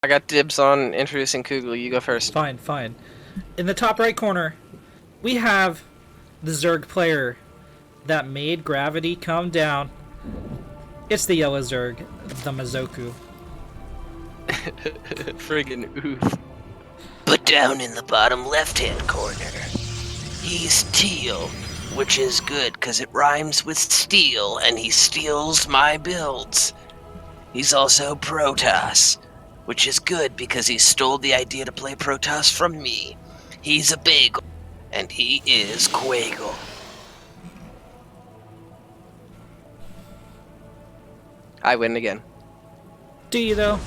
got dibs on introducing Kugel. You go first. Fine, fine. In the top right corner, we have the Zerg player that made gravity come down. It's the yellow Zerg, the Mazoku. Friggin' oof. But down in the bottom left-hand corner, he's teal, which is good because it rhymes with steel, and he steals my builds. He's also Protoss, which is good because he stole the idea to play Protoss from me. He's a bagel, and he is Kugel. I win again. Do you though?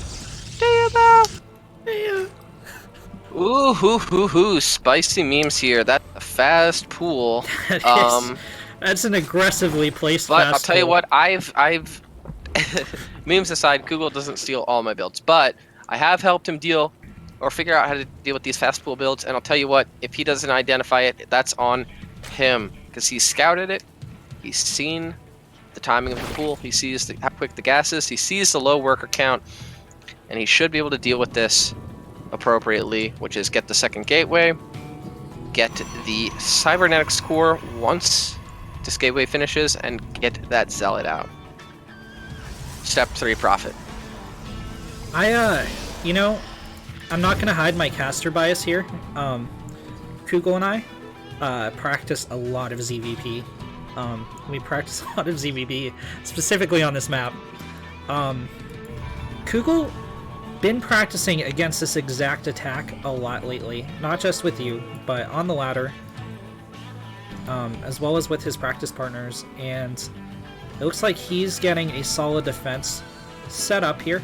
Do you though? Do you? Ooh, hoo, hoo, hoo. Spicy memes here. That's a fast pool. That's an aggressively placed But fast I'll tell you pool. what, I've memes aside, Google doesn't steal all my builds, but I have helped him deal or figure out how to deal with these fast pool builds, and I'll tell you what, if he doesn't identify it, that's on him, because he's scouted it, he's seen the timing of the pool, he sees how quick the gas is, he sees the low worker count, and he should be able to deal with this appropriately, which is get the second gateway, get the cybernetics core once this gateway finishes, and get that zealot out. Step 3, profit. You know, I'm not gonna hide my caster bias here. Kugel and I practice a lot of ZVP. We practice a lot of ZVP, specifically on this map. Kugel been practicing against this exact attack a lot lately, not just with you, but on the ladder, as well as with his practice partners, and it looks like he's getting a solid defense set up here.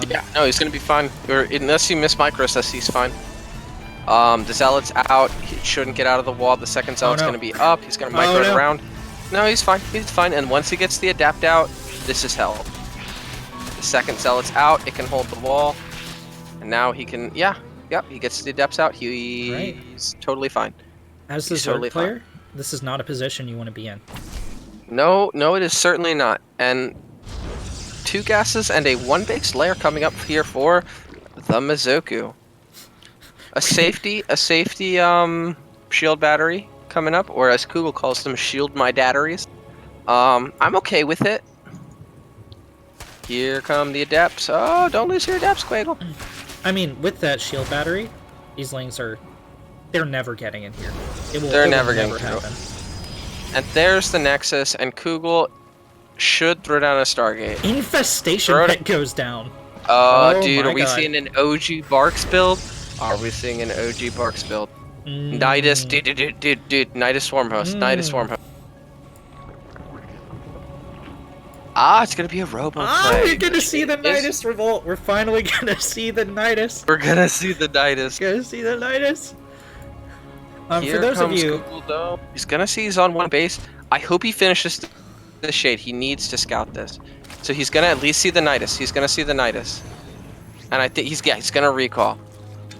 Yeah, no, he's gonna be fine. Unless you miss micros, he's fine. The zealot's out. He shouldn't get out of the wall. The second zealot's gonna be up. He's gonna micro it around. No, he's fine. He's fine. And once he gets the adapt out, this is hell. The second zealot's out. It can hold the wall. And now he can. Yeah. Yep. He gets the adepts out. He's totally fine. As the Zerg player, this is not a position you want to be in. No, it is certainly not. And 2 gases and a 1 base layer coming up here for the Mazoku. A safety shield battery coming up, or as Kugel calls them, shield my datteries. I'm okay with it. Here come the adepts. Oh, don't lose your adepts, Kugel. I mean, with that shield battery, these lanes they're never getting in here. They're never getting through. And there's the Nexus, and Kugel should throw down a Stargate. Infestation pit goes down. Oh, dude, are we God. seeing an OG Barks build? Are we seeing an OG Barks build? Nidus, dude, Nidus Swarm Host, Nidus Swarm Host. Ah, it's gonna be a robo play. We're gonna see the Nidus Revolt. We're finally gonna see the Nidus. We're gonna see the Nidus. Gonna see the Nidus. Here for those of comes you, Kugel, though. He's gonna see he's on 1 base. I hope he finishes this shade. He needs to scout this. So he's gonna at least see the Nidus. He's gonna see the Nidus. And I think he's gonna recall.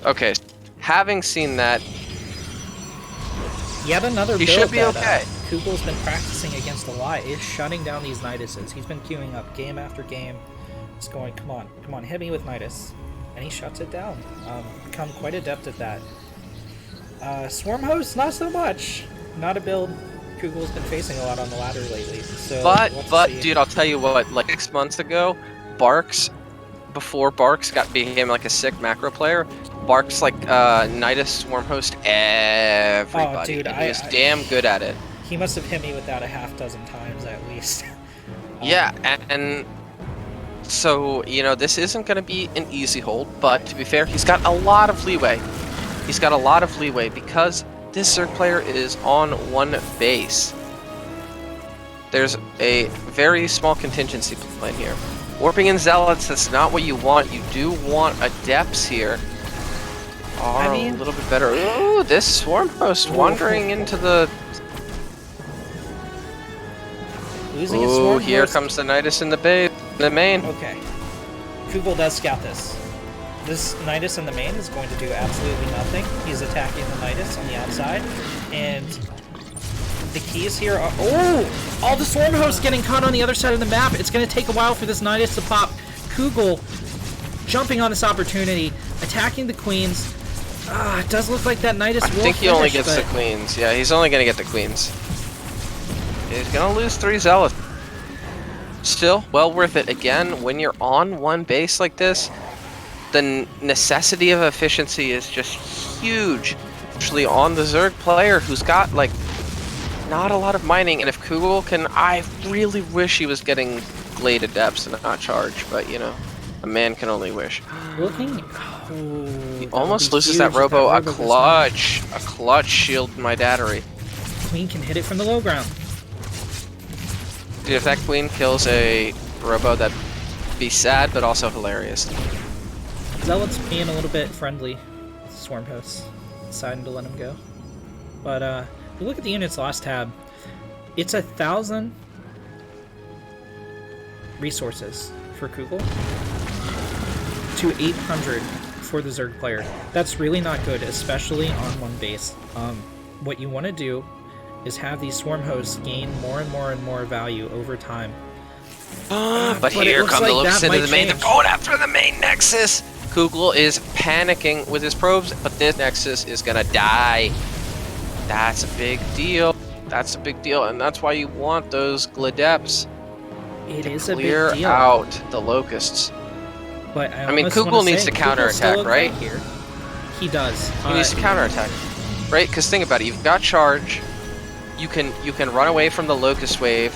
Okay, having seen that, yet another he build should be that, okay. Kugel's been practicing against a lot. Is shutting down these Niduses. He's been queuing up game after game. He's going, come on, hit me with Nidus. And he shuts it down. Become quite adept at that. Swarm Host, not so much. Not a build Kugel's been facing a lot on the ladder lately. So, but dude, I'll tell you what, like 6 months ago, Barks, before Barks became like a sick macro player, Barks like Nidus Swarm Host everybody. Oh, dude, he was damn good at it. He must have hit me with that a half dozen times at least. Yeah, and so, you know, this isn't going to be an easy hold, but to be fair, he's got a lot of leeway. He's got a lot of leeway because this Zerg player is on 1 base. There's a very small contingency plan here. Warping in Zealots, that's not what you want. You do want Adepts here. Are a little bit better. Ooh, this Swarm Host wandering into the... Losing his Swarm here Host. comes the Nidus in the main. Okay. Kugel does scout this. This Nidus in the main is going to do absolutely nothing. He's attacking the Nidus on the outside, and the keys here are... Oh! All the Swarm Hosts getting caught on the other side of the map. It's going to take a while for this Nidus to pop. Kugel jumping on this opportunity, attacking the queens. It does look like that Nidus will I think he finish, only gets but the queens. Yeah, he's only gonna get the queens. He's gonna lose 3 zealots. Still, well worth it. Again, when you're on one base like this, the necessity of efficiency is just huge. Actually, on the Zerg player who's got, like, not a lot of mining, and if Kugel can... I really wish he was getting Glade Adepts and not Charge, but, you know, a man can only wish. looking... He almost loses that Robo. A clutch shield in my Dattery. Queen can hit it from the low ground. Dude, if that Queen kills a Robo, that'd be sad, but also hilarious. Zealot's being a little bit friendly with Swarm Hosts, deciding to let him go. But if you look at the units last tab, it's 1,000 resources for Kugel to 800 for the Zerg player. That's really not good, especially on one base. What you want to do is have these Swarm Hosts gain more and more and more value over time. But here come the Locust into the main. They're going after the main Nexus! Kugel is panicking with his probes, but this Nexus is gonna die. That's a big deal. That's a big deal, and that's why you want those Gladeps to clear out the Locusts. But I mean, Kugel needs to counterattack, right? Here. He does. He needs to counterattack, right? Because think about it. You've got charge. You can run away from the Locust wave,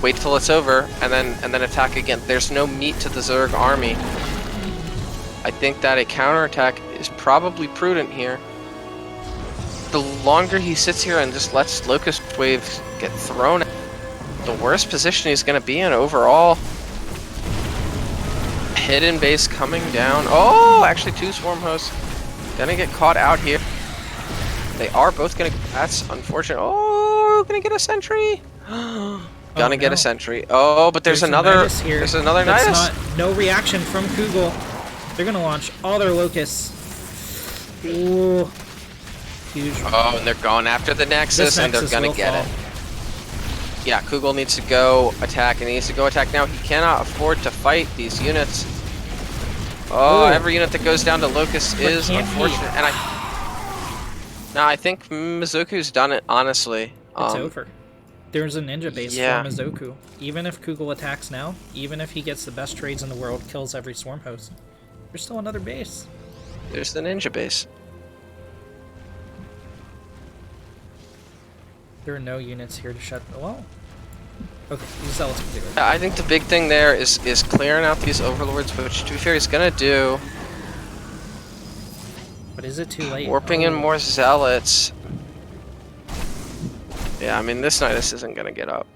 wait till it's over, and then attack again. There's no meat to the Zerg army. I think that a counterattack is probably prudent here. The longer he sits here and just lets Locust waves get thrown, the worse position he's going to be in overall. Hidden base coming down. Oh, actually 2 Swarm Hosts. Gonna get caught out here. They are both gonna... That's unfortunate. Oh, gonna get a sentry. Gonna get a sentry. Oh, but there's another... There's another Nidus. No reaction from Kugel. They're gonna launch all their Locusts. Ooh. Huge. Oh, and they're going after the Nexus, and they're gonna get it. Yeah, Kugel needs to go attack, and he needs to go attack now. He cannot afford to fight these units. Oh, every unit that goes down to Locust is unfortunate. And I think Mazoku's done it, honestly. It's over. There's a ninja base for Mazoku. Even if Kugel attacks now, even if he gets the best trades in the world, kills every Swarm Host, there's still another base. There's the ninja base. There are no units here to shut... Well... Okay, these Zealots can do it. I think the big thing there is clearing out these Overlords, which, to be fair, he's gonna do. But is it too late? Warping in more Zealots. Yeah, I mean, this Nidus isn't gonna get up.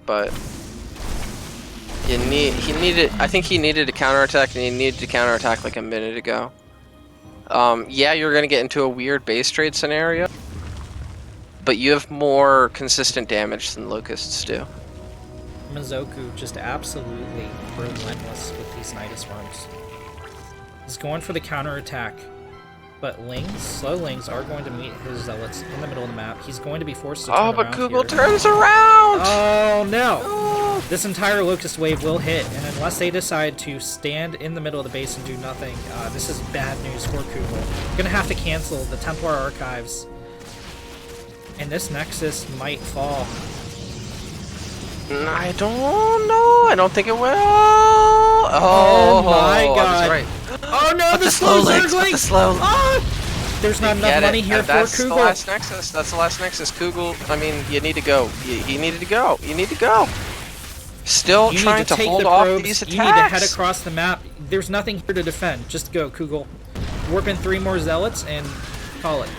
But... he needed... I think he needed to counterattack, and he needed to counterattack like a minute ago. Yeah, you're gonna get into a weird base trade scenario. But you have more consistent damage than Locusts do. Mazoku just absolutely relentless with these Nidus Swarms. He's going for the counterattack. But Lings, slow Lings, are going to meet his Zealots in the middle of the map. He's going to be forced to turn around. Oh, but Kugel turns around! Oh, no! This entire Locust wave will hit, and unless they decide to stand in the middle of the base and do nothing, this is bad news for Kugel. Gonna have to cancel the Templar Archives. And this Nexus might fall. I don't know. I don't think it will. Oh my god. I was right. Oh no, the slow Zerglings! Oh! There's not enough money here for Kugel. That's the last Nexus. That's the last Nexus. Kugel, I mean, you need to go. You needed to go. You need to go. Still trying to hold off these attacks. You need to head across the map. There's nothing here to defend. Just go, Kugel. Warp in 3 more Zealots and call it.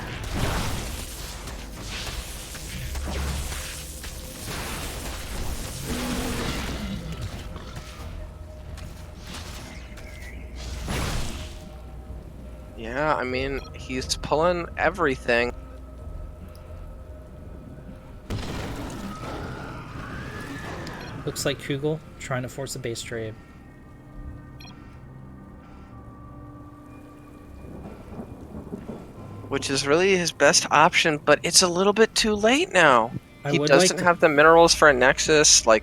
Yeah, I mean, he's pulling everything. Looks like Kugel trying to force a base trade. Which is really his best option, but it's a little bit too late now. He doesn't have the minerals for a Nexus, like...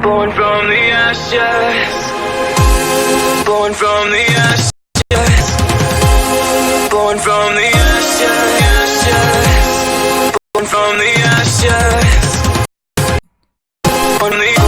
Born from the ashes. Born from the ashes. Born from the ashes. Born from the ashes. Born from the